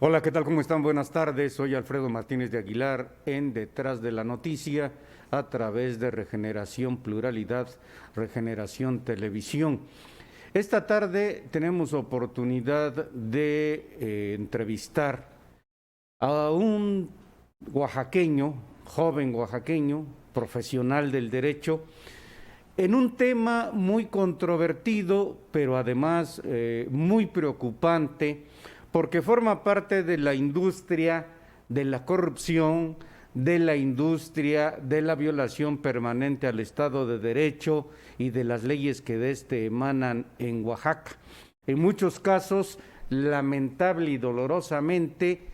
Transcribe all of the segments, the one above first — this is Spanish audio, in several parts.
Hola, ¿qué tal? ¿Cómo están? Buenas tardes. Soy Alfredo Martínez de Aguilar en Detrás de la Noticia a través de Regeneración Pluralidad, Regeneración Televisión. Esta tarde tenemos oportunidad de entrevistar a un oaxaqueño, joven oaxaqueño, profesional del derecho, en un tema muy controvertido, pero además muy preocupante, porque forma parte de la industria de la corrupción, de la industria de la violación permanente al Estado de Derecho y de las leyes que de este emanan en Oaxaca. En muchos casos, lamentable y dolorosamente,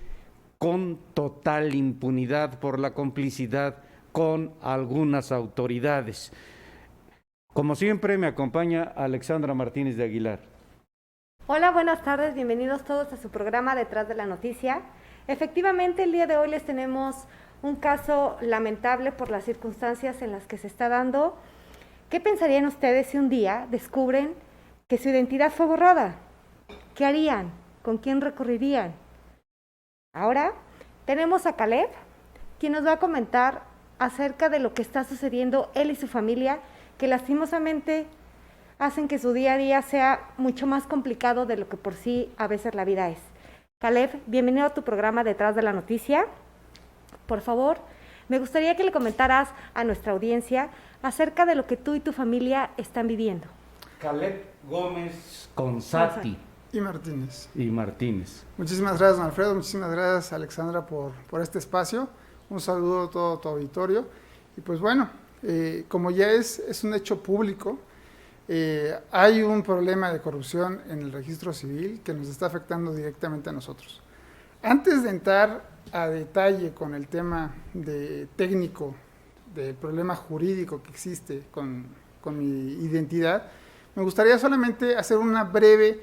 con total impunidad por la complicidad con algunas autoridades. Como siempre, me acompaña Alexandra Martínez de Aguilar. Hola, buenas tardes, bienvenidos todos a su programa Detrás de la Noticia. Efectivamente, el día de hoy les tenemos un caso lamentable por las circunstancias en las que se está dando. ¿Qué pensarían ustedes si un día descubren que su identidad fue borrada? ¿Qué harían? ¿Con quién recurrirían? Ahora tenemos a Caleb, quien nos va a comentar acerca de lo que está sucediendo él y su familia, que lastimosamente hacen que su día a día sea mucho más complicado de lo que por sí a veces la vida es. Caleb, bienvenido a tu programa Detrás de la Noticia. Por favor, me gustaría que le comentaras a nuestra audiencia acerca de lo que tú y tu familia están viviendo. Caleb Gómez Consati Y Martínez. y Martínez. Muchísimas gracias, don Alfredo. Muchísimas gracias, Alexandra, por este espacio. Un saludo a todo tu auditorio. Y pues bueno, como ya es un hecho público, hay un problema de corrupción en el registro civil que nos está afectando directamente a nosotros. Antes de entrar a detalle con el tema técnico del problema jurídico que existe con mi identidad, me gustaría solamente hacer una breve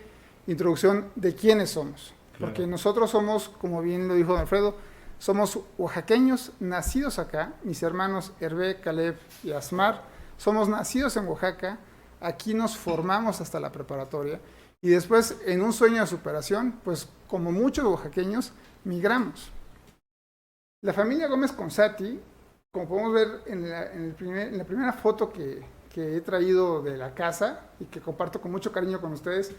introducción de quiénes somos. Claro. Porque nosotros somos, como bien lo dijo don Alfredo, somos oaxaqueños nacidos acá. Mis hermanos Hervé, Caleb y Asmar somos nacidos en Oaxaca. Aquí nos formamos hasta la preparatoria y después, en un sueño de superación, pues como muchos oaxaqueños, migramos. La familia Gómez Consati, como podemos ver en la primera foto que he traído de la casa y que comparto con mucho cariño con ustedes,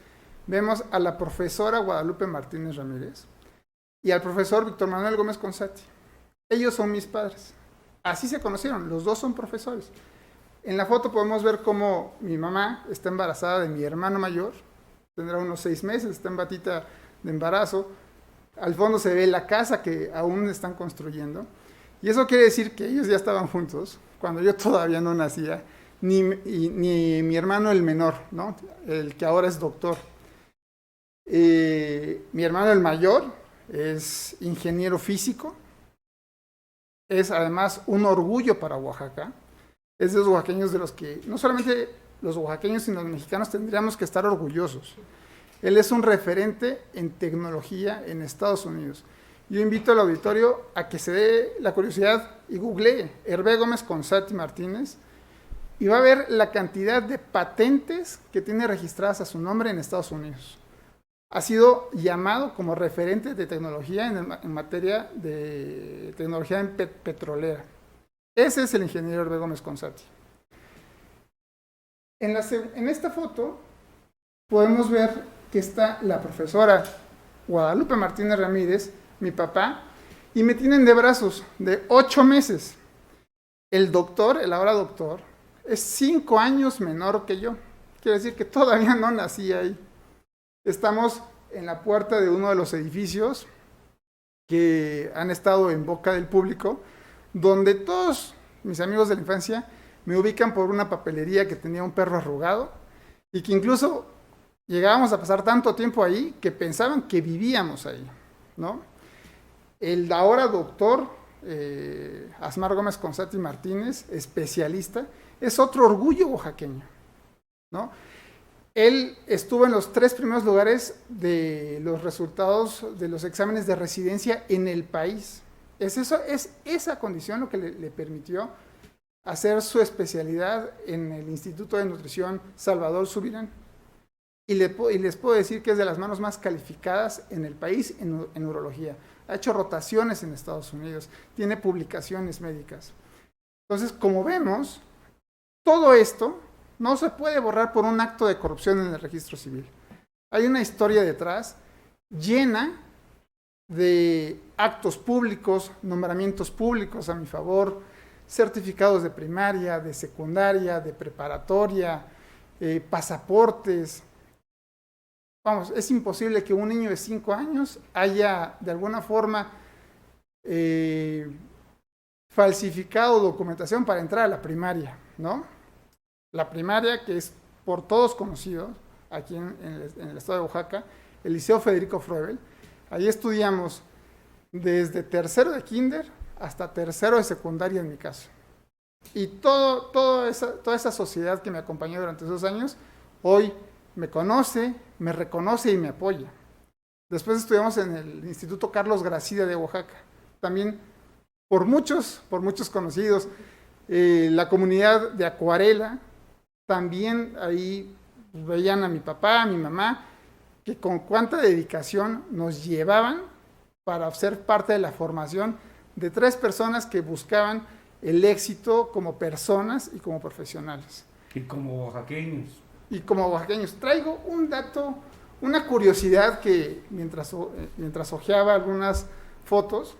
vemos a la profesora Guadalupe Martínez Ramírez y al profesor Víctor Manuel Gómez Consati. Ellos son mis padres. Así se conocieron, los dos son profesores. En la foto podemos ver cómo mi mamá está embarazada de mi hermano mayor, tendrá unos 6 meses, está en batita de embarazo. Al fondo se ve la casa que aún están construyendo. Y eso quiere decir que ellos ya estaban juntos cuando yo todavía no nacía, ni mi hermano el menor, ¿no? El que ahora es doctor. Mi hermano el mayor es ingeniero físico, es además un orgullo para Oaxaca. Es de los oaxaqueños de los que, no solamente los oaxaqueños, sino los mexicanos tendríamos que estar orgullosos. Él es un referente en tecnología en Estados Unidos. Yo invito al auditorio a que se dé la curiosidad y googlee Hervé Gómez Consati Martínez y va a ver la cantidad de patentes que tiene registradas a su nombre en Estados Unidos. Ha sido llamado como referente de tecnología en materia de tecnología petrolera. Ese es el ingeniero Hervé Gómez Consati. En esta foto podemos ver que está la profesora Guadalupe Martínez Ramírez, mi papá, y me tienen de brazos de 8 meses. El doctor, el ahora doctor, es 5 años menor que yo. Quiere decir que todavía no nací ahí. Estamos en la puerta de uno de los edificios que han estado en boca del público, donde todos mis amigos de la infancia me ubican por una papelería que tenía un perro arrugado y que incluso llegábamos a pasar tanto tiempo ahí que pensaban que vivíamos ahí, ¿no? El ahora doctor Asmar Gómez Consati Martínez, especialista, es otro orgullo oaxaqueño, ¿no? Él estuvo en los 3 primeros lugares de los resultados de los exámenes de residencia en el país. Es esa condición lo que le permitió hacer su especialidad en el Instituto de Nutrición Salvador Subirán. y les puedo decir que es de las manos más calificadas en el país en urología. Ha hecho rotaciones en Estados Unidos, tiene publicaciones médicas. Entonces, como vemos, todo esto no se puede borrar por un acto de corrupción en el registro civil. Hay una historia detrás llena de actos públicos, nombramientos públicos a mi favor, certificados de primaria, de secundaria, de preparatoria, pasaportes. Vamos, es imposible que un niño de 5 años haya de alguna forma falsificado documentación para entrar a la primaria, ¿no? La primaria, que es por todos conocidos aquí en el estado de Oaxaca, el Liceo Federico Froebel. Ahí estudiamos desde tercero de kinder hasta tercero de secundaria en mi caso. Y toda esa sociedad que me acompañó durante esos años, hoy me conoce, me reconoce y me apoya. Después estudiamos en el Instituto Carlos Gracida de Oaxaca. También por muchos conocidos. La comunidad de Acuarela, también ahí veían a mi papá, a mi mamá, que con cuánta dedicación nos llevaban para ser parte de la formación de 3 personas que buscaban el éxito como personas y como profesionales. Y como oaxaqueños. Y como oaxaqueños. Traigo un dato, una curiosidad que mientras hojeaba algunas fotos,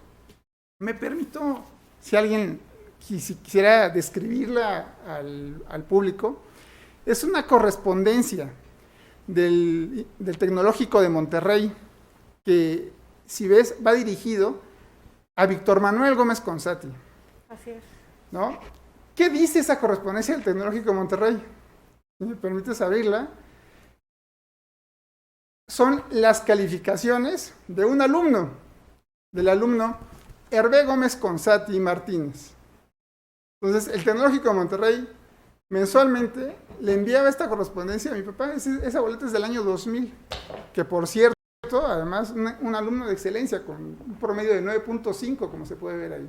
me permito, si alguien quisiera describirla al público, es una correspondencia del Tecnológico de Monterrey, que si ves va dirigido a Víctor Manuel Gómez Consati. Así es. ¿No? ¿Qué dice esa correspondencia del Tecnológico de Monterrey? Si me permites abrirla. Son las calificaciones de un alumno, del alumno Hervé Gómez Consati Martínez. Entonces, el Tecnológico de Monterrey mensualmente le enviaba esta correspondencia a mi papá. Esa boleta es del año 2000, que por cierto, además, un alumno de excelencia con un promedio de 9.5, como se puede ver ahí.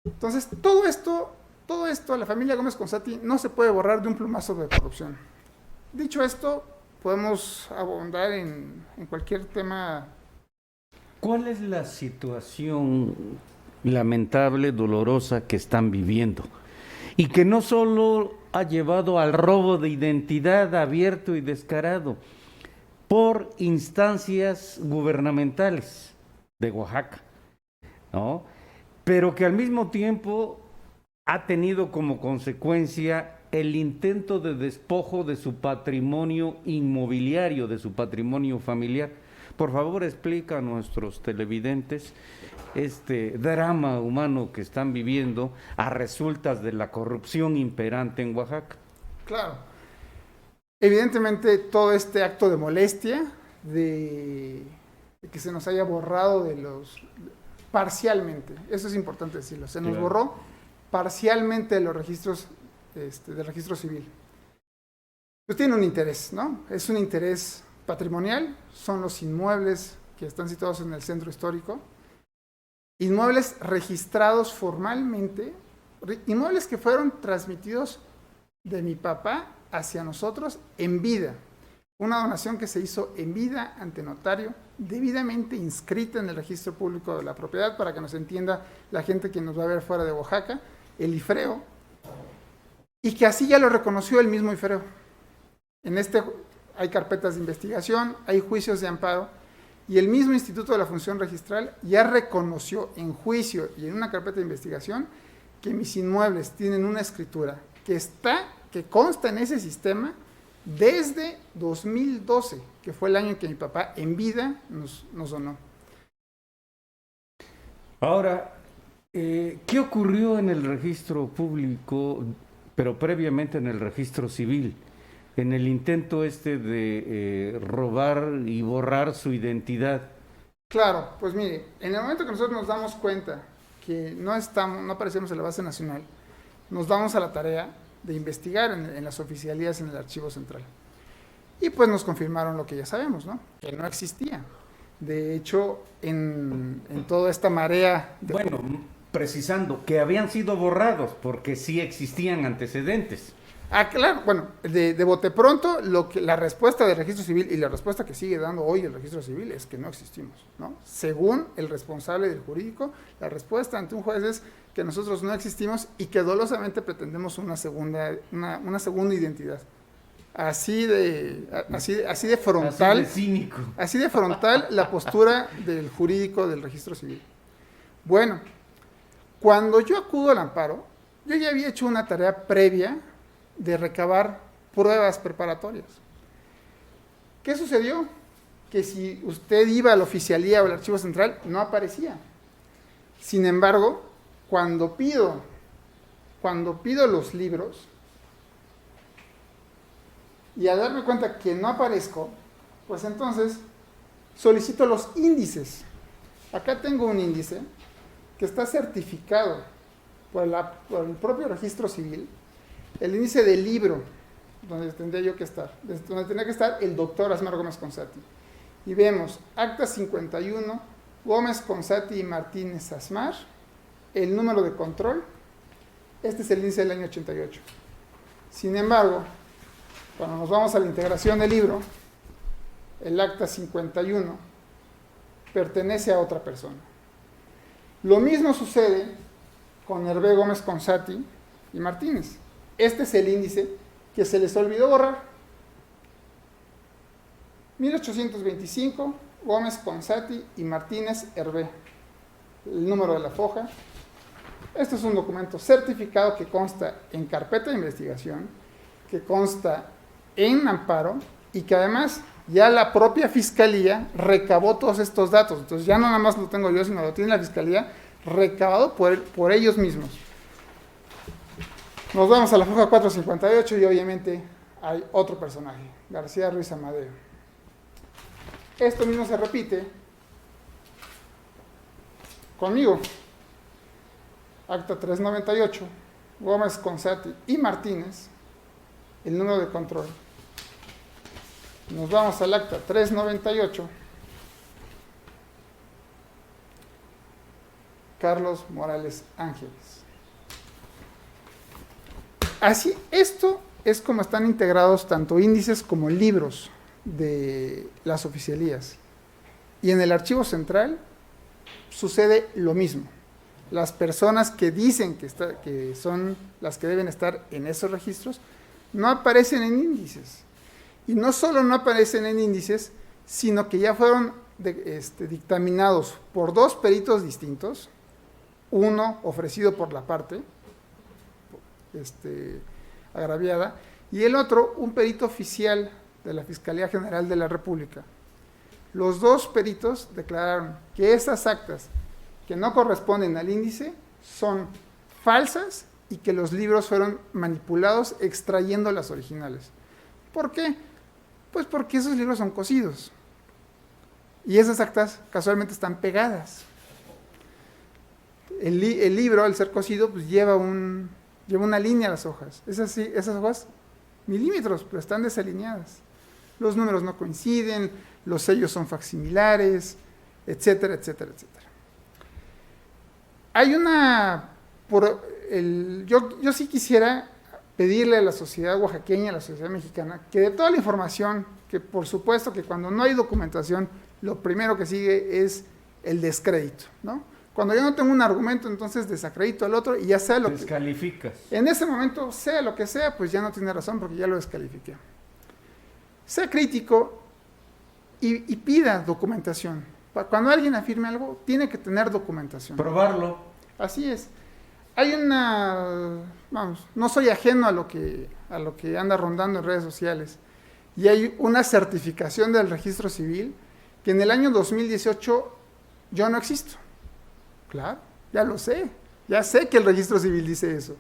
Entonces, todo esto, la familia Gómez Consati no se puede borrar de un plumazo de corrupción. Dicho esto, podemos abundar en cualquier tema. ¿Cuál es la situación lamentable, dolorosa que están viviendo? Y que no solo ha llevado al robo de identidad abierto y descarado por instancias gubernamentales de Oaxaca, ¿no? Pero que al mismo tiempo ha tenido como consecuencia el intento de despojo de su patrimonio inmobiliario, de su patrimonio familiar. Por favor, explica a nuestros televidentes este drama humano que están viviendo a resultas de la corrupción imperante en Oaxaca. Claro. Evidentemente, todo este acto de molestia, de que se nos haya borrado parcialmente, eso es importante decirlo, se nos borró parcialmente de los registros, del registro civil. Pues tiene un interés, ¿no? Es un interés patrimonial, son los inmuebles que están situados en el centro histórico, inmuebles registrados formalmente, inmuebles que fueron transmitidos de mi papá hacia nosotros en vida, una donación que se hizo en vida ante notario, debidamente inscrita en el registro público de la propiedad, para que nos entienda la gente que nos va a ver fuera de Oaxaca, el IFREO, y que así ya lo reconoció el mismo IFREO. Hay carpetas de investigación, hay juicios de amparo, y el mismo Instituto de la Función Registral ya reconoció en juicio y en una carpeta de investigación que mis inmuebles tienen una escritura que consta en ese sistema desde 2012, que fue el año en que mi papá en vida nos donó. Ahora, ¿qué ocurrió en el registro público, pero previamente en el registro civil? En el intento de robar y borrar su identidad. Claro, pues mire, en el momento que nosotros nos damos cuenta que no aparecemos en la base nacional, nos damos a la tarea de investigar en las oficialías en el Archivo Central. Y pues nos confirmaron lo que ya sabemos, ¿no? Que no existía. De hecho, en toda esta marea... Precisando que habían sido borrados porque sí existían antecedentes. Claro, bueno, de bote pronto, la respuesta del registro civil y la respuesta que sigue dando hoy el registro civil es que no existimos, ¿no? Según el responsable del jurídico, la respuesta ante un juez es que nosotros no existimos y que dolosamente pretendemos una segunda identidad. Así de frontal. Así de cínico. Así de frontal la postura del jurídico del registro civil. Bueno, cuando yo acudo al amparo, yo ya había hecho una tarea previa de recabar pruebas preparatorias. ¿Qué sucedió? Que si usted iba a la oficialía o al archivo central, no aparecía. Sin embargo, cuando pido los libros, y al darme cuenta que no aparezco, pues entonces solicito los índices. Acá tengo un índice que está certificado por el propio registro civil, el índice del libro, donde tendría que estar el doctor Asmar Gómez Consati. Y vemos acta 51, Gómez Consati y Martínez Asmar, el número de control, este es el índice del año 88. Sin embargo, cuando nos vamos a la integración del libro, el acta 51 pertenece a otra persona. Lo mismo sucede con Hervé Gómez Consati y Martínez. Este es el índice que se les olvidó borrar. 1825, Gómez Consati y Martínez Hervé. El número de la foja. Este es un documento certificado que consta en carpeta de investigación, que consta en amparo y que además ya la propia fiscalía recabó todos estos datos. Entonces ya no nada más lo tengo yo, sino lo tiene la fiscalía recabado por ellos mismos. Nos vamos a la foja 458 y obviamente hay otro personaje, García Ruiz Amadeo. Esto mismo se repite conmigo. Acta 398, Gómez Consati y Martínez, el número de control. Nos vamos al acta 398, Carlos Morales Ángeles. Así, esto es como están integrados tanto índices como libros de las oficialías. Y en el archivo central sucede lo mismo. Las personas que dicen que son las que deben estar en esos registros no aparecen en índices. Y no solo no aparecen en índices, sino que ya fueron dictaminados por dos peritos distintos, uno ofrecido por la parte agraviada, y el otro, un perito oficial de la Fiscalía General de la República. Los dos peritos declararon que esas actas que no corresponden al índice son falsas y que los libros fueron manipulados extrayendo las originales. ¿Por qué? Pues porque esos libros son cosidos y esas actas casualmente están pegadas. El libro, al ser cosido, pues lleva una línea a las hojas. Esas hojas, milímetros, pero están desalineadas. Los números no coinciden, los sellos son facsimilares, etcétera, etcétera, etcétera. Hay yo sí quisiera pedirle a la sociedad oaxaqueña, a la sociedad mexicana, que de toda la información, que por supuesto que cuando no hay documentación, lo primero que sigue es el descrédito, ¿no? Cuando yo no tengo un argumento, entonces desacredito al otro y ya sea lo que... Descalificas. En ese momento, sea lo que sea, pues ya no tiene razón porque ya lo descalifiqué. Sea crítico y pida documentación. Cuando alguien afirme algo, tiene que tener documentación. Probarlo. Así es. Hay no soy ajeno a lo que anda rondando en redes sociales. Y hay una certificación del registro civil que en el año 2018 yo no existo. Claro, ya lo sé. Ya sé que el registro civil dice eso.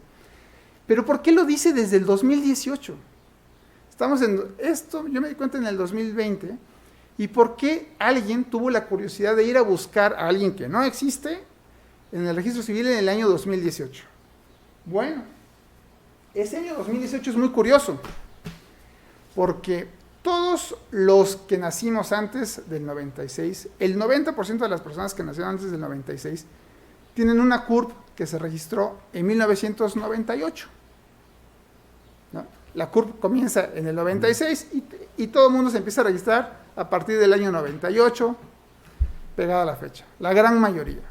Pero ¿por qué lo dice desde el 2018? Estamos en esto, yo me di cuenta en el 2020. ¿Y por qué alguien tuvo la curiosidad de ir a buscar a alguien que no existe en el registro civil en el año 2018? Bueno, ese año 2018 es muy curioso, porque todos los que nacimos antes del 96, el 90% de las personas que nacieron antes del 96, tienen una CURP que se registró en 1998. ¿No? La CURP comienza en el 96 y todo el mundo se empieza a registrar a partir del año 98, pegada a la fecha. La gran mayoría.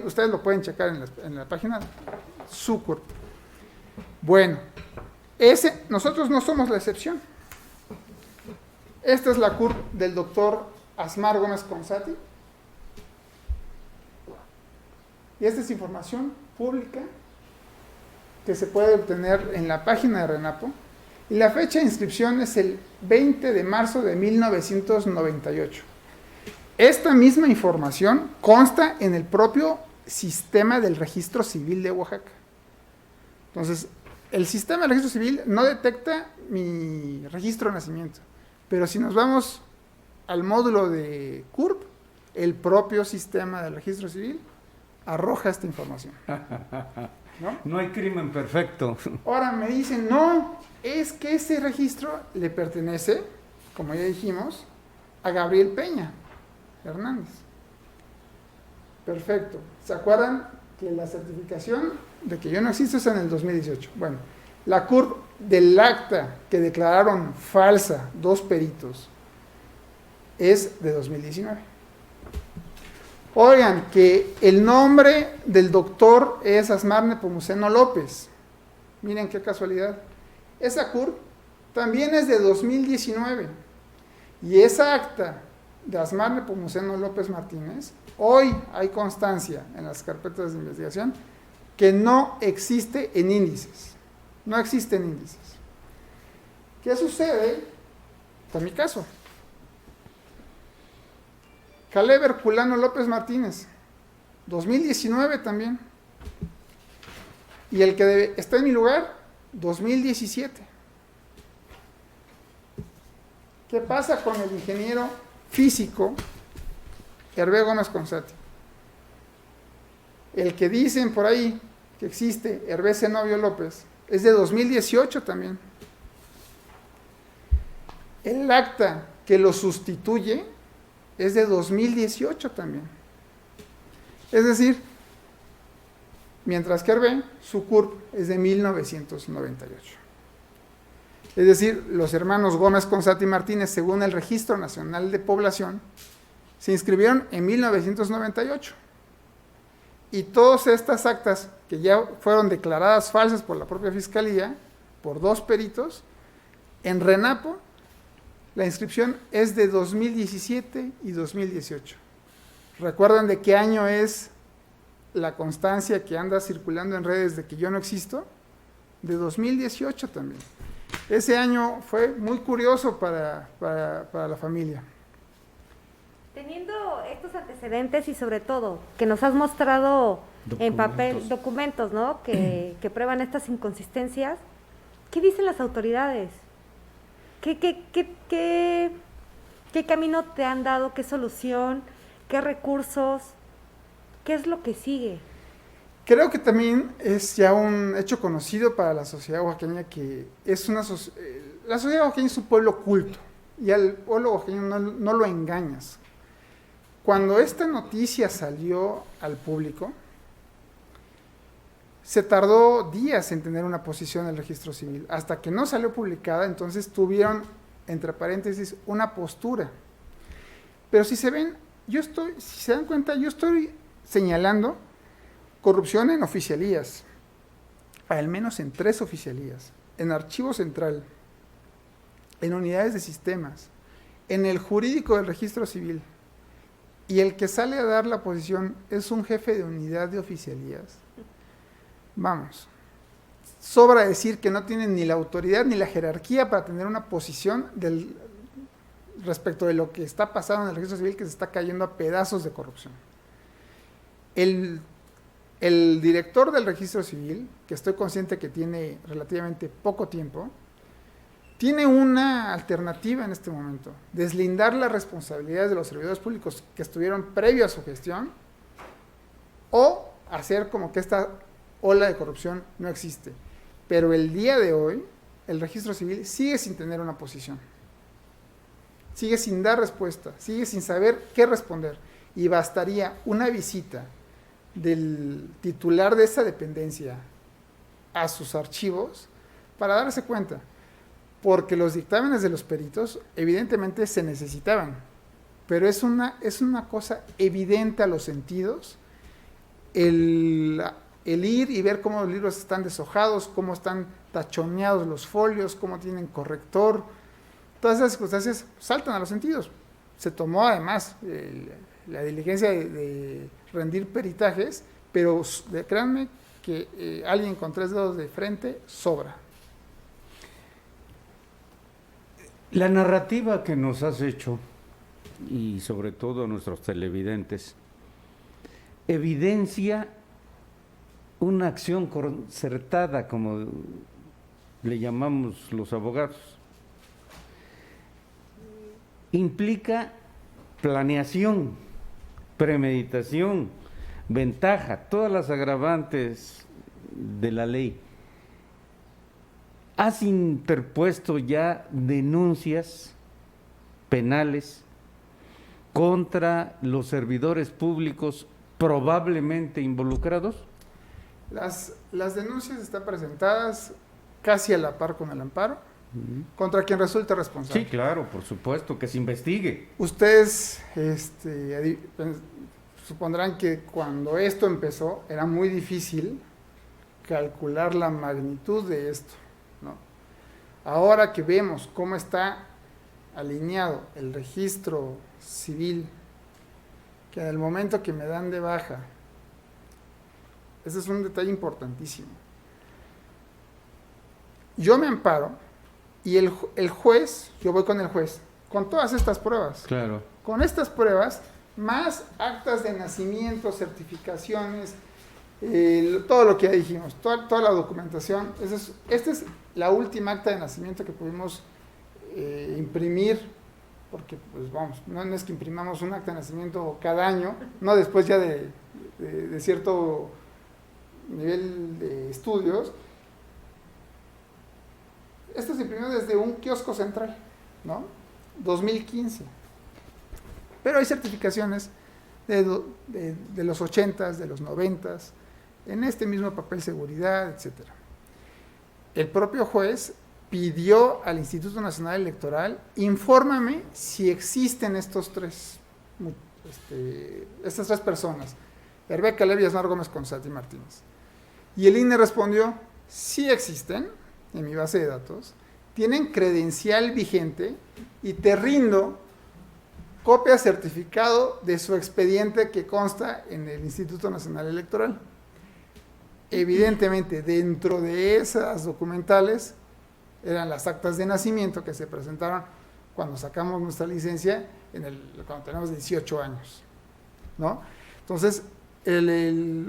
Ustedes lo pueden checar en la página, su CURP. Bueno, nosotros no somos la excepción. Esta es la CURP del doctor Asmar Gómez Consati. Y esta es información pública que se puede obtener en la página de RENAPO. Y la fecha de inscripción es el 20 de marzo de 1998. Esta misma información consta en el propio sistema del registro civil de Oaxaca. Entonces, el sistema del registro civil no detecta mi registro de nacimiento, pero si nos vamos al módulo de CURP, el propio sistema del registro civil arroja esta información. ¿No? No hay crimen perfecto. Ahora me dicen, no, es que ese registro le pertenece, como ya dijimos, a Gabriel Peña Hernández. Perfecto. ¿Se acuerdan que la certificación de que yo no existo es en el 2018? Bueno, la CURP del acta que declararon falsa 2 peritos es de 2019. Oigan, que el nombre del doctor es Asmar Nepomuceno López. Miren qué casualidad. Esa CURP también es de 2019. Y esa acta de Asmar Nepomuceno López Martínez, hoy hay constancia en las carpetas de investigación que no existe en índices. No existen índices. ¿Qué sucede con mi caso? Caleb Herculano López Martínez, 2019 también. Y el que está en mi lugar, 2017. ¿Qué pasa con el ingeniero físico Hervé Gómez Consati? El que dicen por ahí que existe, Hervé Zenobio López, es de 2018 también. El acta que lo sustituye es de 2018 también. Es decir, mientras que Hervé, su CURP es de 1998. Es decir, los hermanos Gómez Consati Martínez, según el Registro Nacional de Población, se inscribieron en 1998. Y todas estas actas que ya fueron declaradas falsas por la propia Fiscalía, por 2 peritos, en RENAPO, la inscripción es de 2017 y 2018. ¿Recuerdan de qué año es la constancia que anda circulando en redes de que yo no existo? De 2018 también. Ese año fue muy curioso para la familia. Teniendo estos antecedentes y sobre todo que nos has mostrado en papel documentos, ¿no? que prueban estas inconsistencias, ¿qué dicen las autoridades? ¿Qué camino te han dado? ¿Qué solución? ¿Qué recursos? ¿Qué es lo que sigue? Creo que también es ya un hecho conocido para la sociedad oaxaqueña que es la sociedad oaxaqueña es un pueblo culto y al pueblo oaxaqueño no lo engañas. Cuando esta noticia salió al público, se tardó días en tener una posición en el registro civil. Hasta que no salió publicada, entonces tuvieron, entre paréntesis, una postura. Pero si se dan cuenta, yo estoy señalando corrupción en oficialías, al menos en 3 oficialías, en Archivo Central, en unidades de sistemas, en el jurídico del registro civil. Y el que sale a dar la posición es un jefe de unidad de oficialías. Vamos, sobra decir que no tienen ni la autoridad ni la jerarquía para tener una posición respecto de lo que está pasando en el registro civil, que se está cayendo a pedazos de corrupción. El director del registro civil, que estoy consciente que tiene relativamente poco tiempo, tiene una alternativa en este momento: deslindar las responsabilidades de los servidores públicos que estuvieron previo a su gestión, o hacer como que esta ola de corrupción no existe. Pero el día de hoy, el registro civil sigue sin tener una posición, sigue sin dar respuesta, sigue sin saber qué responder, y bastaría una visita del titular de esa dependencia a sus archivos para darse cuenta. porque los dictámenes de los peritos evidentemente se necesitaban, pero es una cosa evidente a los sentidos el ir y ver cómo los libros están deshojados, cómo están tachoneados los folios, cómo tienen corrector. Todas esas circunstancias saltan a los sentidos. Se tomó además la diligencia de rendir peritajes, pero créanme que alguien con 3 dedos de frente sobra. La narrativa que nos has hecho, y sobre todo a nuestros televidentes, evidencia una acción concertada, como le llamamos los abogados. Implica planeación, premeditación, ventaja, todas las agravantes de la ley. ¿Has interpuesto ya denuncias penales contra los servidores públicos probablemente involucrados? Las denuncias están presentadas casi a la par con el amparo, contra quien resulte responsable. Sí, claro, por supuesto, que se investigue. Ustedes supondrán que cuando esto empezó era muy difícil calcular la magnitud de esto, ¿no? Ahora que vemos cómo está alineado el registro civil, que en el momento que me dan de baja, ese es un detalle importantísimo. Yo me amparo y el juez, yo voy con el juez, con todas estas pruebas. Claro. Con estas pruebas, más actas de nacimiento, certificaciones, todo lo que ya dijimos, toda la documentación. Esta es la última acta de nacimiento que pudimos imprimir, porque pues vamos, no es que imprimamos un acta de nacimiento cada año, no después ya de cierto nivel de estudios. Esto se imprimió desde un kiosco central, ¿no? 2015. Pero hay certificaciones de los 80s, de los 90s, en este mismo papel seguridad, etc. El propio juez pidió al Instituto Nacional Electoral: infórmame si existen estas tres personas, Rebeca Levy, Asmar Gómez, Consati Martínez. Y el INE respondió: sí existen en mi base de datos, tienen credencial vigente y te rindo copia certificado de su expediente que consta en el Instituto Nacional Electoral. Evidentemente, dentro de esas documentales eran las actas de nacimiento que se presentaron cuando sacamos nuestra licencia, cuando tenemos 18 años, ¿no? Entonces,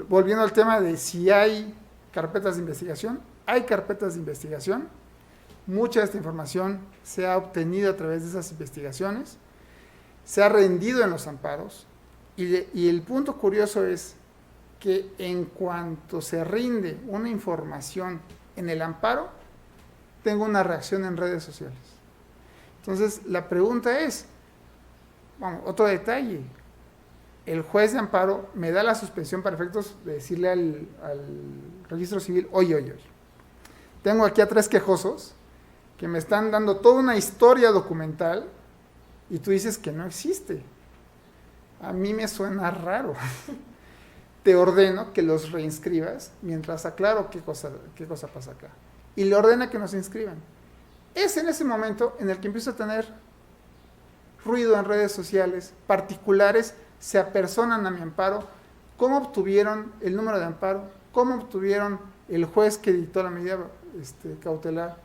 volviendo al tema de si hay carpetas de investigación, hay carpetas de investigación. Mucha de esta información se ha obtenido a través de esas investigaciones, se ha rendido en los amparos, y el punto curioso es que en cuanto se rinde una información en el amparo, tengo una reacción en redes sociales. Entonces, la pregunta es, otro detalle: el juez de amparo me da la suspensión para efectos de decirle al registro civil: oye, tengo aquí a 3 quejosos que me están dando toda una historia documental y tú dices que no existe. A mí me suena raro. Te ordeno que los reinscribas mientras aclaro qué cosa pasa acá. Y le ordena que nos inscriban. Es en ese momento en el que empiezo a tener ruido en redes sociales, particulares se apersonan a mi amparo. ¿Cómo obtuvieron el número de amparo? ¿Cómo obtuvieron el juez que dictó la medida cautelar?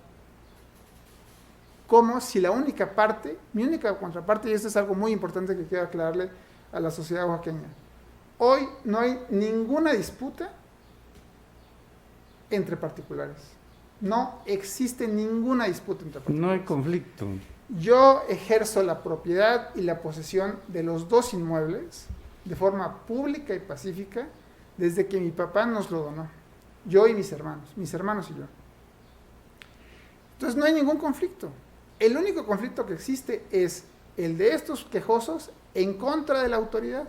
Como si la única parte, mi única contraparte, y esto es algo muy importante que quiero aclararle a la sociedad oaxaqueña: hoy no hay ninguna disputa entre particulares. No existe ninguna disputa entre particulares. No hay conflicto. Yo ejerzo la propiedad y la posesión de los 2 inmuebles de forma pública y pacífica desde que mi papá nos lo donó. Yo y mis hermanos y yo. Entonces no hay ningún conflicto. El único conflicto que existe es el de estos quejosos en contra de la autoridad.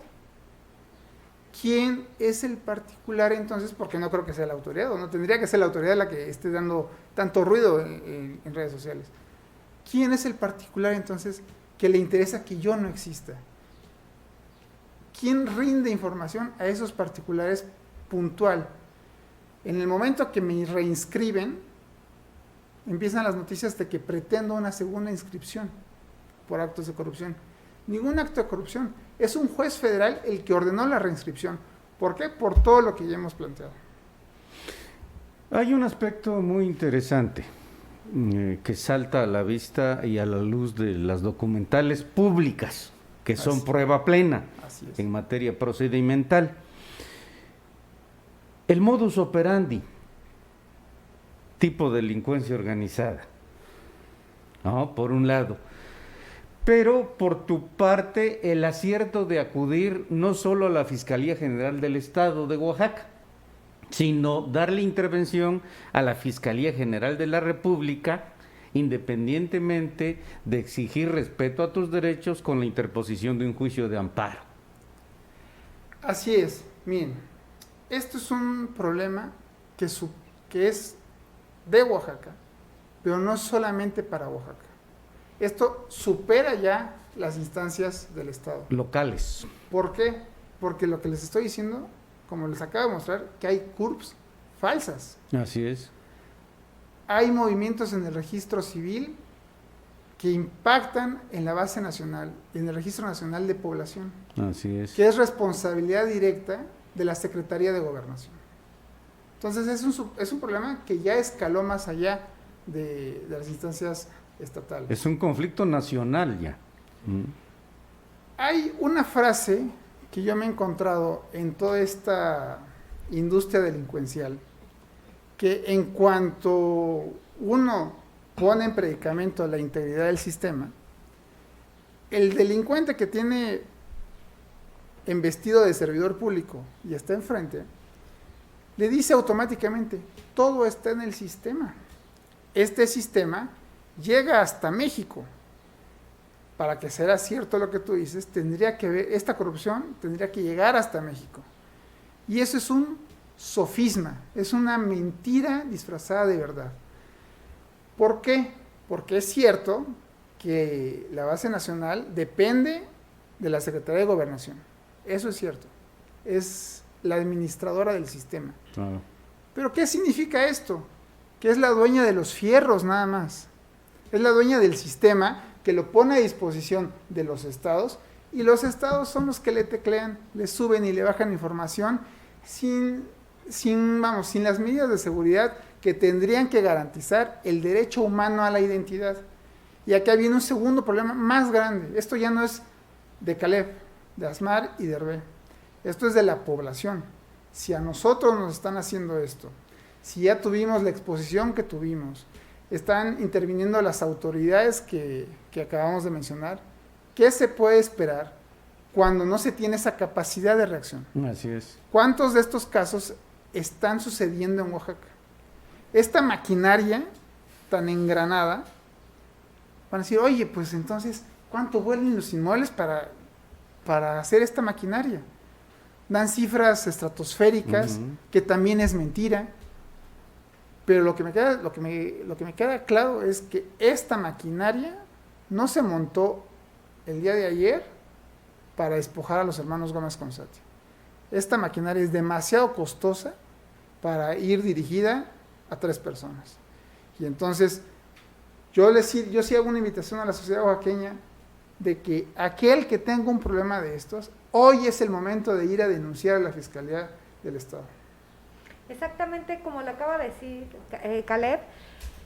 ¿Quién es el particular entonces? Porque no creo que sea la autoridad, o no tendría que ser la autoridad la que esté dando tanto ruido en redes sociales. ¿quién es el particular entonces que le interesa que yo no exista? ¿Quién rinde información a esos particulares puntual? En el momento que me reinscriben, empiezan las noticias de que pretendo una segunda inscripción por actos de corrupción. Ningún acto de corrupción. Es un juez federal el que ordenó la reinscripción. ¿Por qué? Por todo lo que ya hemos planteado. Hay un aspecto muy interesante que salta a la vista y a la luz de las documentales públicas, que son prueba plena en materia procedimental. El modus operandi, tipo de delincuencia organizada, ¿no? Por un lado. Pero por tu parte, el acierto de acudir no solo a la Fiscalía General del Estado de Oaxaca, sino darle intervención a la Fiscalía General de la República, independientemente de exigir respeto a tus derechos con la interposición de un juicio de amparo. Así es. Miren, esto es un problema que es de Oaxaca, pero no solamente para Oaxaca. Esto supera ya las instancias del Estado. Locales. ¿Por qué? Porque lo que les estoy diciendo, como les acabo de mostrar, que hay CURPs falsas. Así es. Hay movimientos en el registro civil que impactan en la base nacional, en el registro nacional de población. Así es. Que es responsabilidad directa de la Secretaría de Gobernación. Entonces es un problema que ya escaló más allá de las instancias estatales. Es un conflicto nacional ya. Hay una frase que yo me he encontrado en toda esta industria delincuencial, que en cuanto uno pone en predicamento la integridad del sistema, el delincuente que tiene embestido de servidor público y está enfrente, le dice automáticamente, todo está en el sistema. Este sistema llega hasta México. Para que sea cierto lo que tú dices, esta corrupción tendría que llegar hasta México. Y eso es un sofisma, es una mentira disfrazada de verdad. ¿Por qué? Porque es cierto que la base nacional depende de la Secretaría de Gobernación. Eso es cierto. Es la administradora del sistema. Claro. ¿Pero qué significa esto? Que es la dueña de los fierros nada más. Es la dueña del sistema que lo pone a disposición de los estados, y los estados son los que le teclean, le suben y le bajan información sin las medidas de seguridad que tendrían que garantizar el derecho humano a la identidad. Y acá viene un segundo problema más grande. Esto ya no es de Caleb, de Asmar y de Hervé. Esto es de la población. Si a nosotros nos están haciendo esto, si ya tuvimos la exposición que tuvimos, están interviniendo las autoridades que acabamos de mencionar, ¿qué se puede esperar cuando no se tiene esa capacidad de reacción? Así es. ¿Cuántos de estos casos están sucediendo en Oaxaca? Esta maquinaria tan engranada, van a decir, oye, pues entonces, ¿cuánto vuelven los inmuebles para hacer esta maquinaria? Dan cifras estratosféricas, que también es mentira. Pero lo que me queda claro es que esta maquinaria no se montó el día de ayer para despojar a los hermanos Gómez Consati. Esta maquinaria es demasiado costosa para ir dirigida a 3 personas. Y entonces yo sí hago una invitación a la sociedad oaxaqueña de que aquel que tenga un problema de estos, hoy es el momento de ir a denunciar a la Fiscalía del Estado. Exactamente como lo acaba de decir Caleb,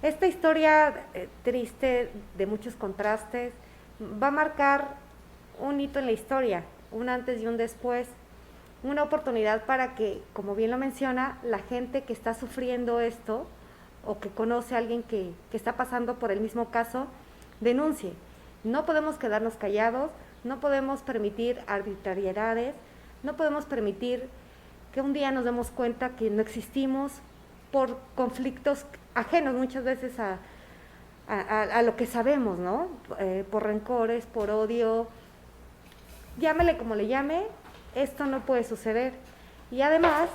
esta historia triste, de muchos contrastes, va a marcar un hito en la historia, un antes y un después, una oportunidad para que, como bien lo menciona, la gente que está sufriendo esto o que conoce a alguien que está pasando por el mismo caso, denuncie. No podemos quedarnos callados, no podemos permitir arbitrariedades, no podemos permitir que un día nos demos cuenta que no existimos por conflictos ajenos muchas veces a lo que sabemos, ¿no? Por rencores, por odio, llámele como le llame, esto no puede suceder. Y además,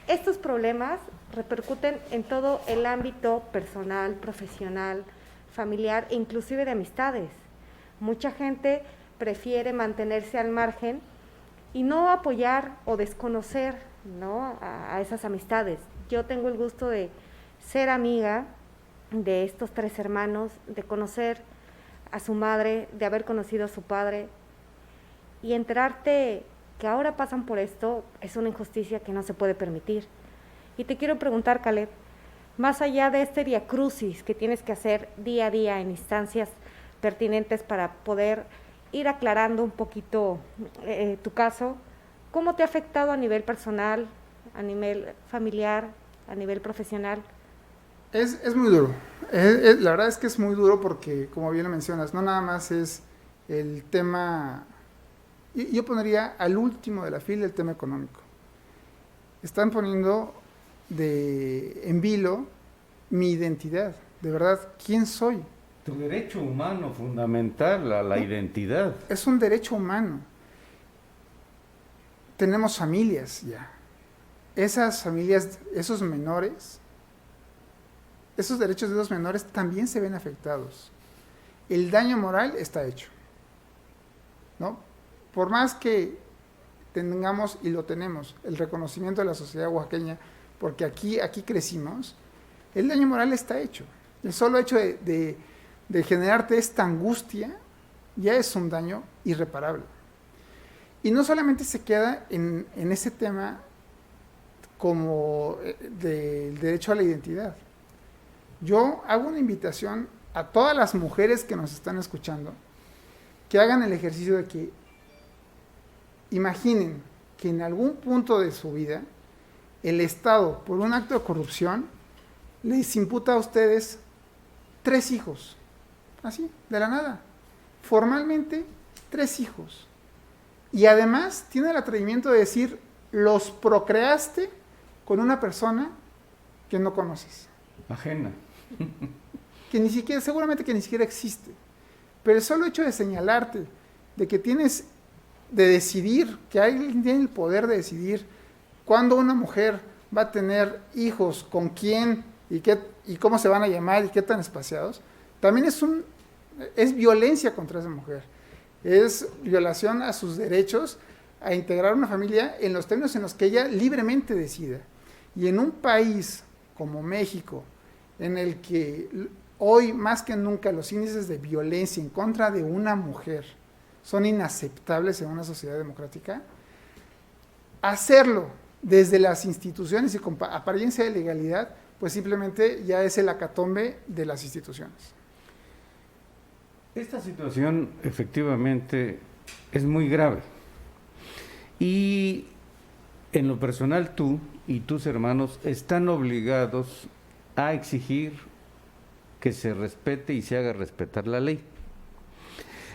estos problemas repercuten en todo el ámbito personal, profesional, familiar e inclusive de amistades. Mucha gente prefiere mantenerse al margen y no apoyar o desconocer, ¿no?, a esas amistades. Yo tengo el gusto de ser amiga de estos 3 hermanos, de conocer a su madre, de haber conocido a su padre, y enterarte que ahora pasan por esto es una injusticia que no se puede permitir. Y te quiero preguntar, Caleb, más allá de este viacrucis que tienes que hacer día a día en instancias pertinentes para poder ir aclarando un poquito tu caso, ¿cómo te ha afectado a nivel personal, a nivel familiar, a nivel profesional? Es muy duro. La verdad es que es muy duro porque, como bien lo mencionas, no nada más es el tema, yo pondría al último de la fila el tema económico. Están poniendo en vilo mi identidad, de verdad, ¿quién soy? Tu derecho humano fundamental a la identidad. Es un derecho humano. Tenemos familias ya. Esas familias, esos menores, esos derechos de esos menores también se ven afectados. El daño moral está hecho, ¿no? Por más que tengamos, y lo tenemos, el reconocimiento de la sociedad oaxaqueña, porque aquí crecimos, el daño moral está hecho. El solo hecho de generarte esta angustia ya es un daño irreparable. Y no solamente se queda en ese tema como del derecho a la identidad. Yo hago una invitación a todas las mujeres que nos están escuchando que hagan el ejercicio de que imaginen que en algún punto de su vida el Estado, por un acto de corrupción, les imputa a ustedes 3 hijos, así, de la nada, formalmente 3 hijos. Y además tiene el atrevimiento de decir, los procreaste con una persona que no conoces. Ajena. Que ni siquiera, seguramente que ni siquiera existe. Pero el solo hecho de señalarte, de que tienes, de decidir, que alguien tiene el poder de decidir cuándo una mujer va a tener hijos, con quién, y cómo se van a llamar, y qué tan espaciados, también es violencia contra esa mujer. Es violación a sus derechos a integrar una familia en los términos en los que ella libremente decida. Y en un país como México, en el que hoy más que nunca los índices de violencia en contra de una mujer son inaceptables en una sociedad democrática, hacerlo desde las instituciones y con apariencia de legalidad, pues simplemente ya es el acatombe de las instituciones. Esta situación efectivamente es muy grave. Y en lo personal tú y tus hermanos están obligados a exigir que se respete y se haga respetar la ley.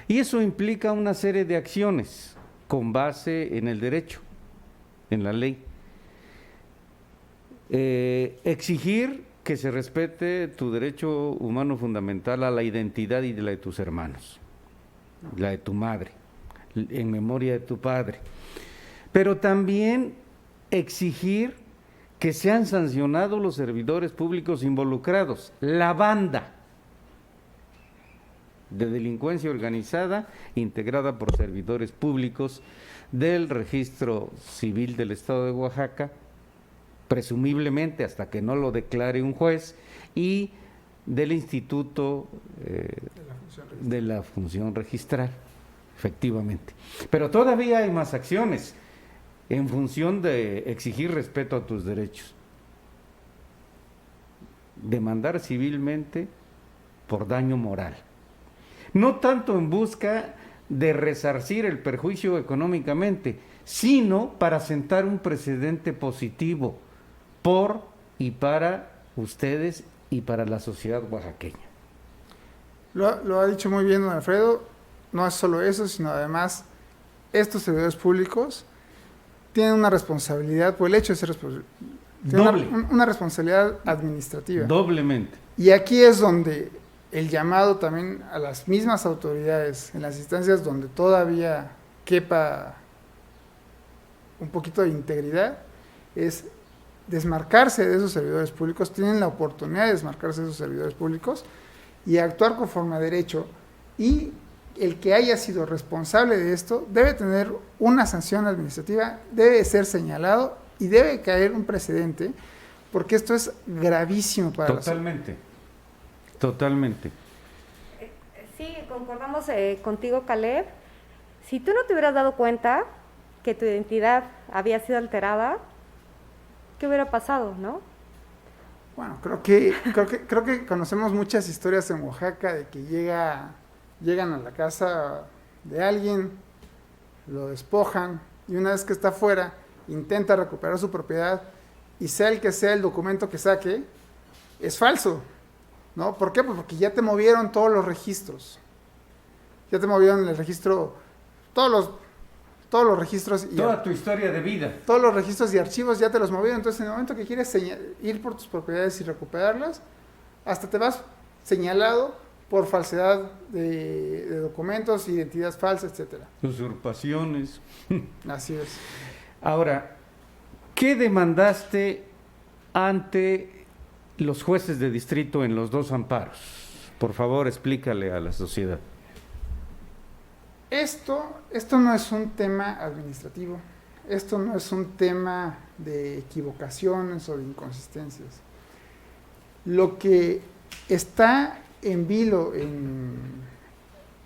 Y eso implica una serie de acciones con base en el derecho, en la ley. Exigir que se respete tu derecho humano fundamental a la identidad y de la de tus hermanos, la de tu madre, en memoria de tu padre. Pero también exigir que sean sancionados los servidores públicos involucrados, la banda de delincuencia organizada integrada por servidores públicos del Registro Civil del Estado de Oaxaca, presumiblemente hasta que no lo declare un juez, y del Instituto de la Función Registral, efectivamente. Pero todavía hay más acciones en función de exigir respeto a tus derechos. Demandar civilmente por daño moral. No tanto en busca de resarcir el perjuicio económicamente, sino para sentar un precedente positivo por y para ustedes y para la sociedad oaxaqueña. Lo ha dicho muy bien don Alfredo, no es solo eso, sino además estos servidores públicos tienen una responsabilidad, por el hecho de ser una responsabilidad administrativa. Doblemente. Y aquí es donde el llamado también a las mismas autoridades, en las instancias donde todavía quepa un poquito de integridad, es desmarcarse de esos servidores públicos, tienen la oportunidad de desmarcarse de esos servidores públicos y actuar conforme a derecho, y el que haya sido responsable de esto debe tener una sanción administrativa, debe ser señalado y debe caer un precedente, porque esto es gravísimo para la sociedad. Totalmente. Sí, concordamos contigo, Caleb. Si tú no te hubieras dado cuenta que tu identidad había sido alterada, ¿qué hubiera pasado, no? Bueno, creo que conocemos muchas historias en Oaxaca de que llegan a la casa de alguien, lo despojan, y una vez que está afuera, intenta recuperar su propiedad, y sea el que sea el documento que saque, es falso, ¿no? ¿Por qué? Pues porque ya te movieron todos los registros. Ya te movieron el registro, todos los registros. Toda tu historia de vida. Todos los registros y archivos ya te los movieron. Entonces, en el momento que quieres ir por tus propiedades y recuperarlas, hasta te vas señalado por falsedad de documentos, identidad falsa, etcétera. Usurpaciones. Así es. Ahora, ¿qué demandaste ante los jueces de distrito en los 2 amparos? Por favor, explícale a la sociedad. Esto no es un tema administrativo, esto no es un tema de equivocaciones o de inconsistencias. Lo que está en vilo en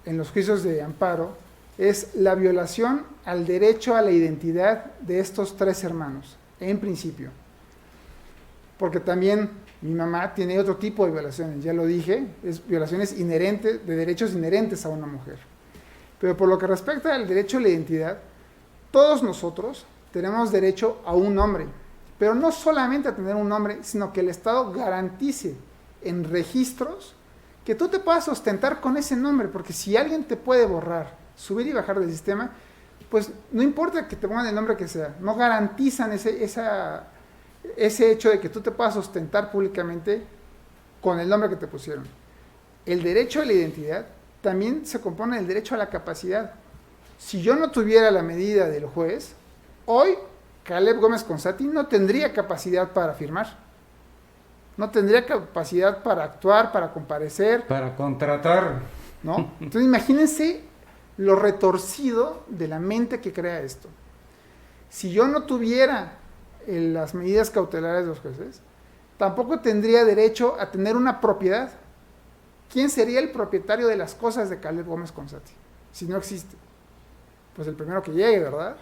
los juicios de amparo es la violación al derecho a la identidad de estos 3 hermanos, en principio. Porque también mi mamá tiene otro tipo de violaciones, ya lo dije, es violaciones inherentes, de derechos inherentes a una mujer. Pero por lo que respecta al derecho a la identidad, todos nosotros tenemos derecho a un nombre, pero no solamente a tener un nombre, sino que el Estado garantice en registros que tú te puedas ostentar con ese nombre, porque si alguien te puede borrar, subir y bajar del sistema, pues no importa que te pongan el nombre que sea, no garantizan ese hecho de que tú te puedas ostentar públicamente con el nombre que te pusieron. El derecho a la identidad también se compone del derecho a la capacidad. Si yo no tuviera la medida del juez, hoy Caleb Gómez Consati no tendría capacidad para firmar, no tendría capacidad para actuar, para comparecer, para contratar, ¿no? Entonces imagínense lo retorcido de la mente que crea esto. Si yo no tuviera las medidas cautelares de los jueces, tampoco tendría derecho a tener una propiedad. ¿Quién sería el propietario de las cosas de Caleb Gómez Consati si no existe? Pues el primero que llegue, ¿verdad?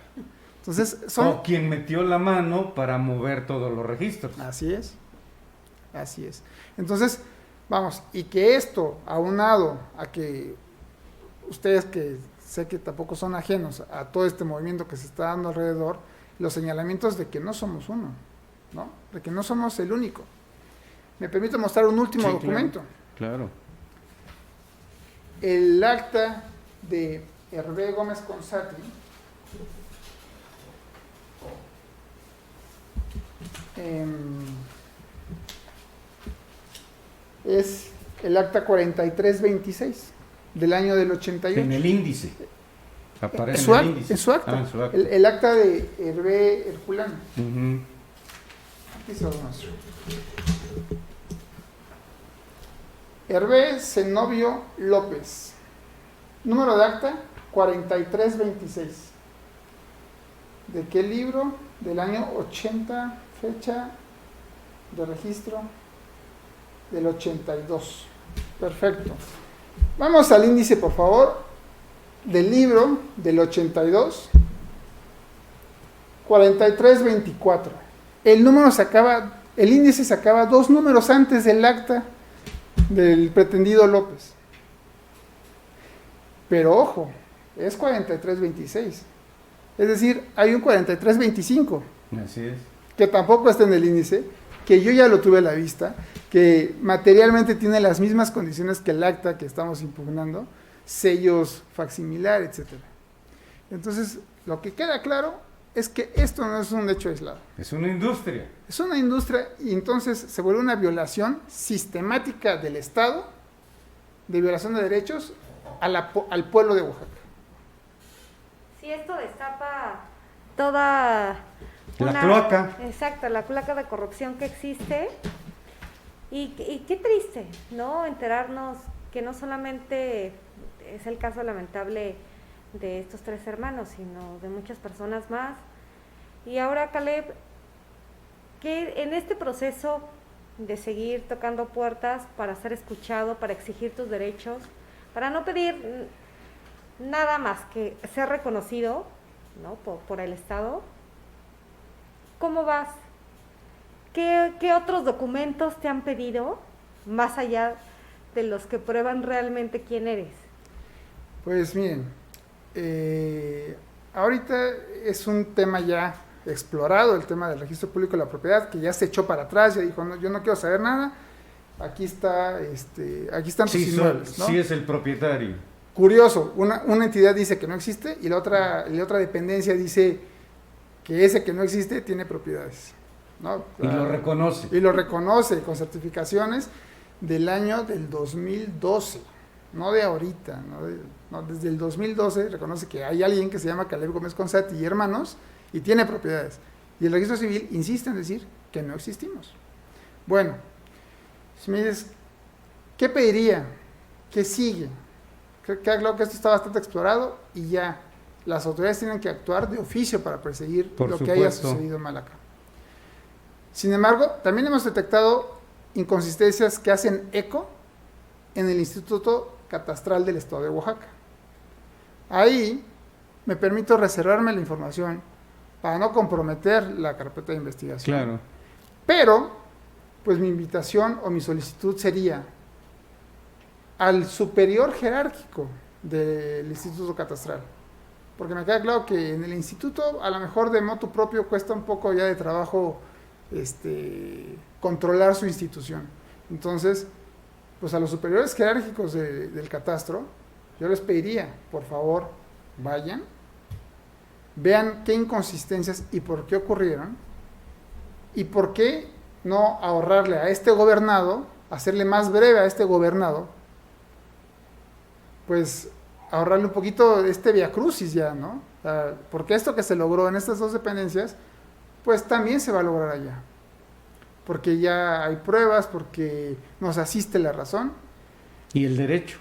Entonces o quien metió la mano para mover todos los registros. Así es. Entonces, vamos, y que esto, aunado a que ustedes, que sé que tampoco son ajenos a todo este movimiento que se está dando alrededor, los señalamientos de que no somos uno, ¿no? De que no somos el único. Me permito mostrar un último documento. Claro. El acta de Hervé Gómez Consati es el acta 4326 del año del 88. En el índice. Aparece en su acta. En su acta. El acta de Hervé Herculano. Aquí se lo muestro. Hervé Zenobio López. Número de acta 4326. ¿De qué libro? Del año 80, fecha de registro del 82. Perfecto. Vamos al índice, por favor, del libro del 82, 4324. El índice se acaba 2 números antes del acta del pretendido López. Pero ojo, es 4326. Es decir, hay un 4325. Así es. Que tampoco está en el índice, que yo ya lo tuve a la vista, que materialmente tiene las mismas condiciones que el acta que estamos impugnando, sellos facsimilar, etc. Entonces, lo que queda claro es que esto no es un hecho aislado. Es una industria. Es una industria, y entonces se vuelve una violación sistemática del Estado, de violación de derechos al pueblo de Oaxaca. Sí, esto destapa toda la cloaca. Exacto, la cloaca de corrupción que existe. Y qué triste, ¿no? Enterarnos que no solamente es el caso lamentable de estos 3 hermanos, sino de muchas personas más. Y ahora, Caleb, que en este proceso de seguir tocando puertas para ser escuchado, para exigir tus derechos, para no pedir nada más que ser reconocido, ¿no? por el Estado, ¿cómo vas? ¿Qué otros documentos te han pedido, más allá de los que prueban realmente quién eres? Pues miren, ahorita es un tema ya explorado, el tema del registro público de la propiedad, que ya se echó para atrás, ya dijo, no, yo no quiero saber nada, aquí están tus inmuebles, ¿no? Sí es el propietario. Curioso, una entidad dice que no existe y la otra dependencia dice que ese que no existe tiene propiedades, ¿no? Y lo reconoce. Y lo reconoce con certificaciones del año del 2012, no de ahorita, no, desde el 2012 reconoce que hay alguien que se llama Caleb Gómez Consati y hermanos y tiene propiedades. Y el registro civil insiste en decir que no existimos. Bueno, si me dices, ¿qué pediría? ¿Qué sigue? Creo que esto está bastante explorado y ya las autoridades tienen que actuar de oficio para perseguir lo que haya sucedido mal acá. Sin embargo, también hemos detectado inconsistencias que hacen eco en el Instituto Catastral del Estado de Oaxaca. Ahí me permito reservarme la información para no comprometer la carpeta de investigación. Claro. Pero, pues mi invitación o mi solicitud sería al superior jerárquico del Instituto Catastral. Porque me queda claro que en el instituto, a lo mejor de motu propio, cuesta un poco ya de trabajo controlar su institución. Entonces, pues a los superiores jerárquicos del catastro, yo les pediría, por favor, vayan, vean qué inconsistencias y por qué ocurrieron, y por qué no ahorrarle a este gobernado, hacerle más breve a este gobernado, pues ahorrarle un poquito este viacrucis ya, ¿no? Porque esto que se logró en estas 2 dependencias, pues también se va a lograr allá. Porque ya hay pruebas, porque nos asiste la razón. Y el derecho.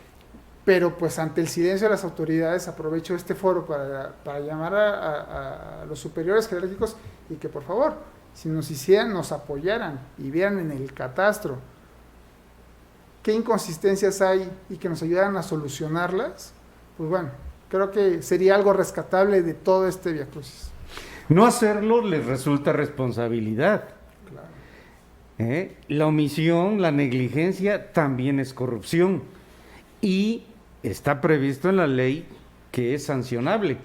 Pero pues ante el silencio de las autoridades, aprovecho este foro para llamar a los superiores jerárquicos y que por favor, si nos hicieran, nos apoyaran y vieran en el catastro qué inconsistencias hay y que nos ayudaran a solucionarlas, pues bueno, creo que sería algo rescatable de todo este viacrucis. No hacerlo les resulta responsabilidad. Claro. La omisión, la negligencia también es corrupción y está previsto en la ley que es sancionable.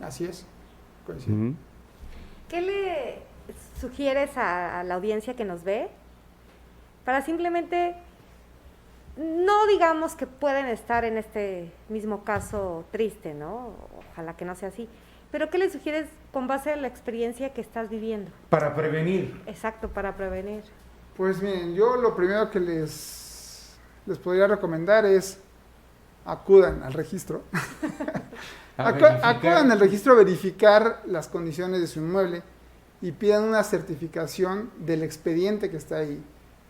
Así es. Coincido. Uh-huh. ¿Qué le sugieres a la audiencia que nos ve para simplemente, no digamos que pueden estar en este mismo caso triste, ¿no? Ojalá que no sea así. Pero ¿qué le sugieres con base a la experiencia que estás viviendo? Para prevenir. Exacto, para prevenir. Pues miren, yo lo primero que les podría recomendar es acudan al registro. Acudan al registro a verificar las condiciones de su inmueble y pidan una certificación del expediente que está ahí.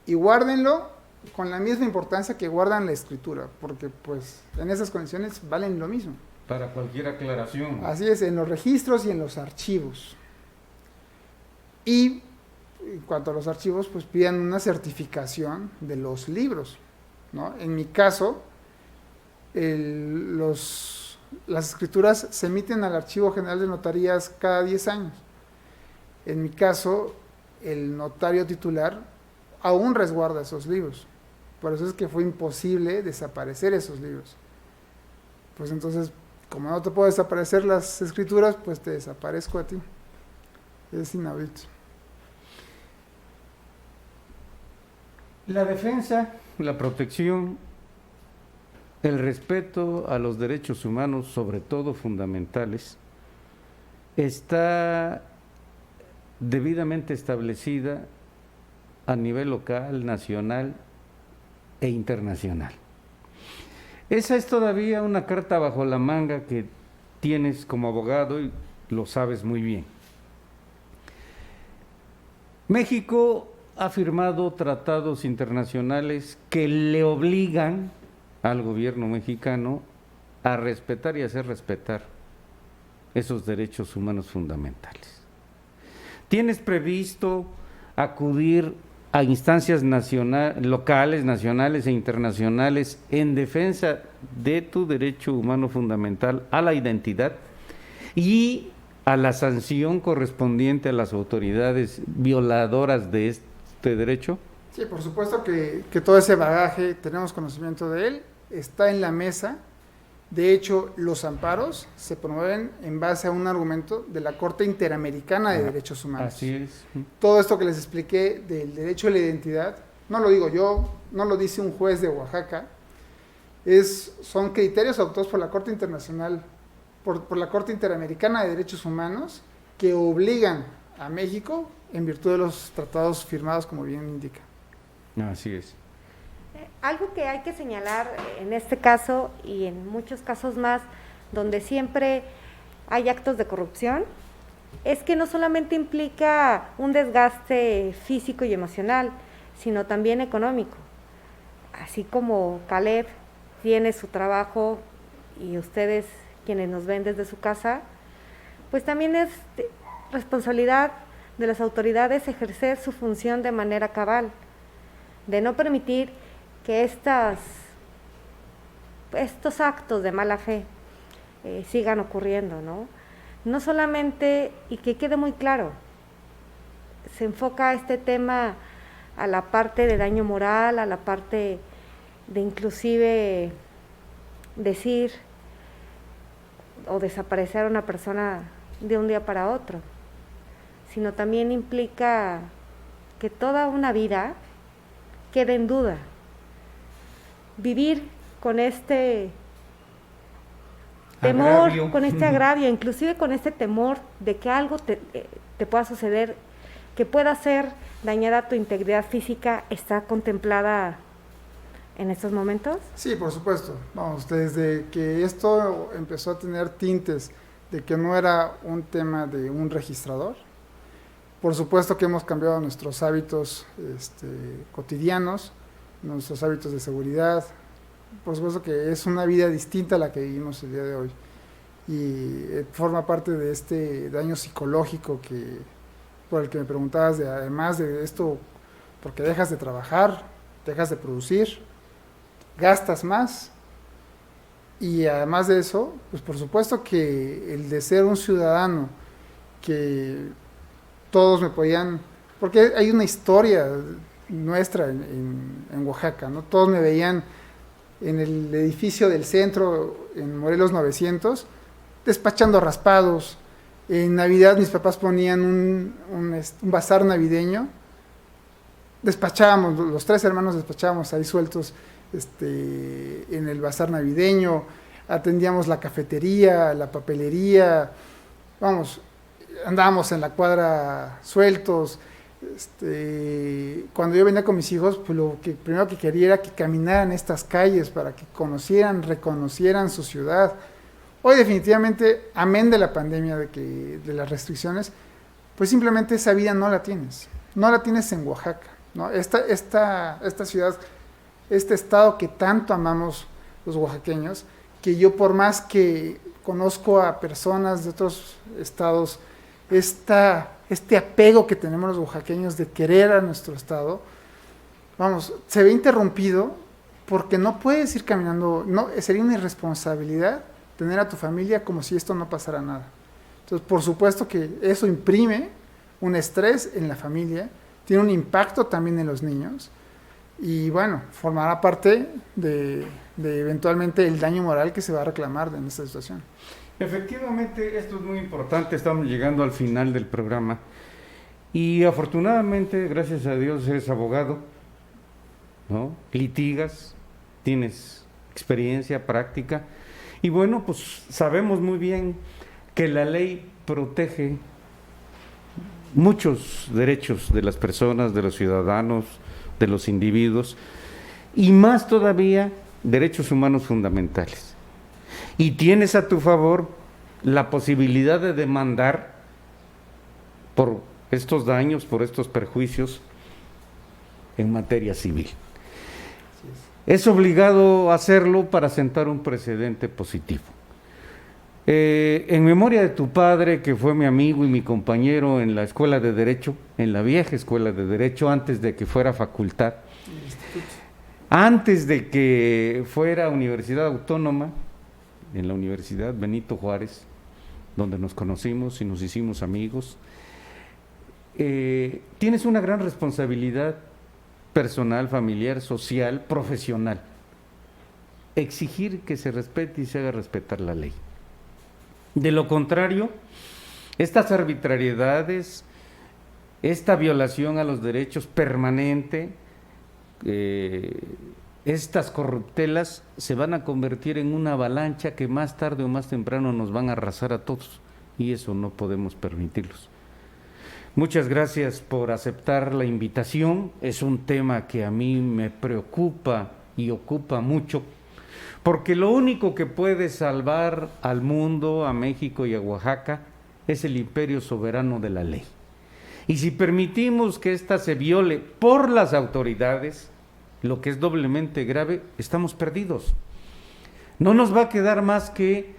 Y guárdenlo con la misma importancia que guardan la escritura, porque pues en esas condiciones valen lo mismo. Para cualquier aclaración. Así es, en los registros y en los archivos. Y en cuanto a los archivos, pues pidan una certificación de los libros, ¿no? En mi caso, las escrituras se emiten al Archivo General de Notarías cada 10 años. En mi caso, el notario titular aún resguarda esos libros. Por eso es que fue imposible desaparecer esos libros. Pues entonces, como no te puedo desaparecer las escrituras, pues te desaparezco a ti. Es inaudito. La defensa, la protección, el respeto a los derechos humanos, sobre todo fundamentales, está debidamente establecida a nivel local, nacional e internacional. Esa es todavía una carta bajo la manga que tienes como abogado y lo sabes muy bien. México ha firmado tratados internacionales que le obligan al gobierno mexicano a respetar y hacer respetar esos derechos humanos fundamentales. ¿Tienes previsto acudir a instancias locales, nacionales e internacionales en defensa de tu derecho humano fundamental a la identidad y a la sanción correspondiente a las autoridades violadoras de este derecho? Sí, por supuesto que todo ese bagaje, tenemos conocimiento de él, está en la mesa. De hecho, los amparos se promueven en base a un argumento de la Corte Interamericana de Derechos Humanos. Así es. Todo esto que les expliqué del derecho a la identidad, no lo digo yo, no lo dice un juez de Oaxaca, son criterios adoptados por la Corte Internacional, por la Corte Interamericana de Derechos Humanos, que obligan a México en virtud de los tratados firmados, como bien indica. Así es. Algo que hay que señalar en este caso y en muchos casos más, donde siempre hay actos de corrupción, es que no solamente implica un desgaste físico y emocional, sino también económico. Así como Caleb tiene su trabajo y ustedes, quienes nos ven desde su casa, pues también es responsabilidad de las autoridades ejercer su función de manera cabal, de no permitir que estos actos de mala fe sigan ocurriendo, ¿no? No solamente, y que quede muy claro, se enfoca este tema a la parte de daño moral, a la parte de inclusive decir o desaparecer a una persona de un día para otro, sino también implica que toda una vida quede en duda. Vivir con este temor, agravio. Con este agravio, inclusive con este temor de que algo te pueda suceder, que pueda hacer dañar a tu integridad física, ¿está contemplada en estos momentos? Sí, por supuesto. Vamos, desde que esto empezó a tener tintes de que no era un tema de un registrador, por supuesto que hemos cambiado nuestros hábitos cotidianos, nuestros hábitos de seguridad. Por supuesto que es una vida distinta a la que vivimos el día de hoy y forma parte de este daño psicológico por el que me preguntabas, además de esto, porque dejas de trabajar, dejas de producir, gastas más y además de eso, pues por supuesto que el de ser un ciudadano que todos me podían, porque hay una historia nuestra en Oaxaca, ¿no? Todos me veían en el edificio del centro, en Morelos 900, despachando raspados. En Navidad mis papás ponían un bazar navideño, despachábamos, los tres hermanos despachábamos ahí sueltos en el bazar navideño, atendíamos la cafetería, la papelería, vamos, andábamos en la cuadra sueltos. Cuando yo venía con mis hijos, pues lo que primero que quería era que caminaran estas calles para que conocieran, reconocieran su ciudad. Hoy definitivamente, amén de la pandemia, de las restricciones, pues simplemente esa vida no la tienes en Oaxaca, ¿no? Esta ciudad, este estado que tanto amamos los oaxaqueños, que yo por más que conozco a personas de otros estados, este apego que tenemos los oaxaqueños de querer a nuestro estado, vamos, se ve interrumpido porque no puedes ir caminando, sería una irresponsabilidad tener a tu familia como si esto no pasara nada. Entonces, por supuesto que eso imprime un estrés en la familia, tiene un impacto también en los niños y bueno, formará parte de eventualmente el daño moral que se va a reclamar en esta situación. Efectivamente, esto es muy importante, estamos llegando al final del programa y afortunadamente, gracias a Dios, eres abogado, ¿no? Litigas, tienes experiencia, práctica y bueno, pues sabemos muy bien que la ley protege muchos derechos de las personas, de los ciudadanos, de los individuos y más todavía derechos humanos fundamentales. Y tienes a tu favor la posibilidad de demandar por estos daños, por estos perjuicios, en materia civil. Es obligado a hacerlo para sentar un precedente positivo. En memoria de tu padre, que fue mi amigo y mi compañero en la Escuela de Derecho, en la vieja Escuela de Derecho, antes de que fuera facultad, antes de que fuera Universidad Autónoma, en la Universidad Benito Juárez, donde nos conocimos y nos hicimos amigos, tienes una gran responsabilidad personal, familiar, social, profesional. Exigir que se respete y se haga respetar la ley. De lo contrario, estas arbitrariedades, esta violación a los derechos permanente, estas corruptelas se van a convertir en una avalancha que más tarde o más temprano nos van a arrasar a todos, y eso no podemos permitirlos. Muchas gracias por aceptar la invitación. Es un tema que a mí me preocupa y ocupa mucho, porque lo único que puede salvar al mundo, a México y a Oaxaca es el imperio soberano de la ley. Y si permitimos que ésta se viole por las autoridades, lo que es doblemente grave, estamos perdidos. No nos va a quedar más que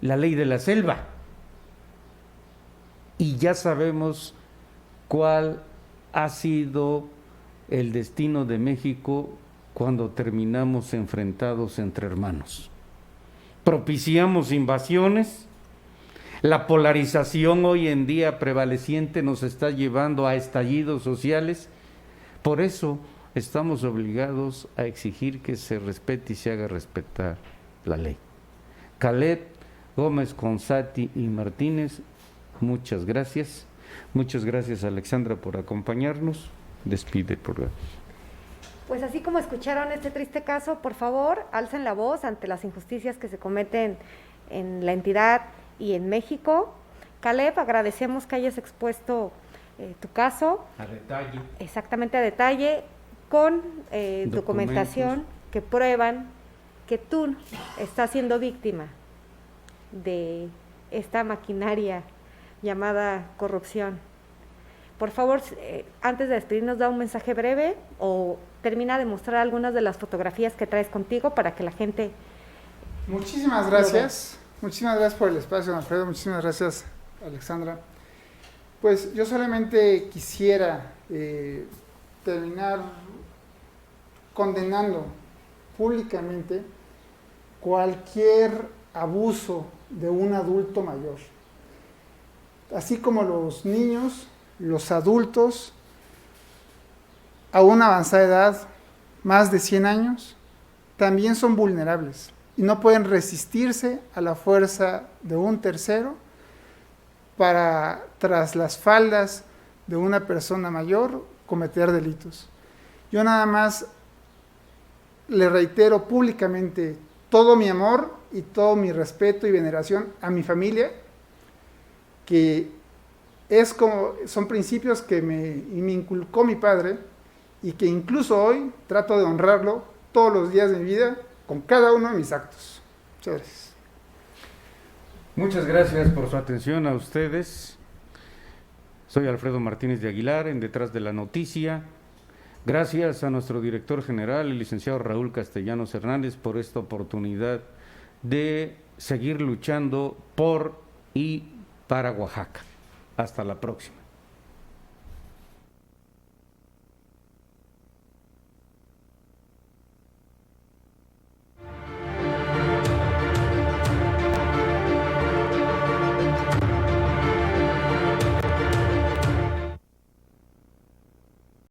la ley de la selva. Y ya sabemos cuál ha sido el destino de México cuando terminamos enfrentados entre hermanos. Propiciamos invasiones, la polarización hoy en día prevaleciente nos está llevando a estallidos sociales. Por eso estamos obligados a exigir que se respete y se haga respetar la ley. Caleb, Gómez, Consati y Martínez, muchas gracias. Muchas gracias, Alexandra, por acompañarnos. Despide el programa. Pues así como escucharon este triste caso, por favor, alcen la voz ante las injusticias que se cometen en la entidad y en México. Caleb, agradecemos que hayas expuesto tu caso. A detalle. Exactamente a detalle, con documentación que prueban que tú estás siendo víctima de esta maquinaria llamada corrupción. Por favor, antes de despedirnos, da un mensaje breve o termina de mostrar algunas de las fotografías que traes contigo para que la gente... Muchísimas gracias. Muchísimas gracias por el espacio, don Alfredo. Muchísimas gracias, Alexandra. Pues yo solamente quisiera terminar condenando públicamente cualquier abuso de un adulto mayor. Así como los niños, los adultos, a una avanzada edad, más de 100 años, también son vulnerables y no pueden resistirse a la fuerza de un tercero para, tras las faldas de una persona mayor, cometer delitos. Yo nada más le reitero públicamente todo mi amor y todo mi respeto y veneración a mi familia, que son principios que me inculcó mi padre y que incluso hoy trato de honrarlo todos los días de mi vida con cada uno de mis actos. Muchas gracias. Muchas gracias por su atención a ustedes. Soy Alfredo Martínez de Aguilar, en Detrás de la Noticia. Gracias a nuestro director general, el licenciado Raúl Castellanos Hernández, por esta oportunidad de seguir luchando por y para Oaxaca. Hasta la próxima.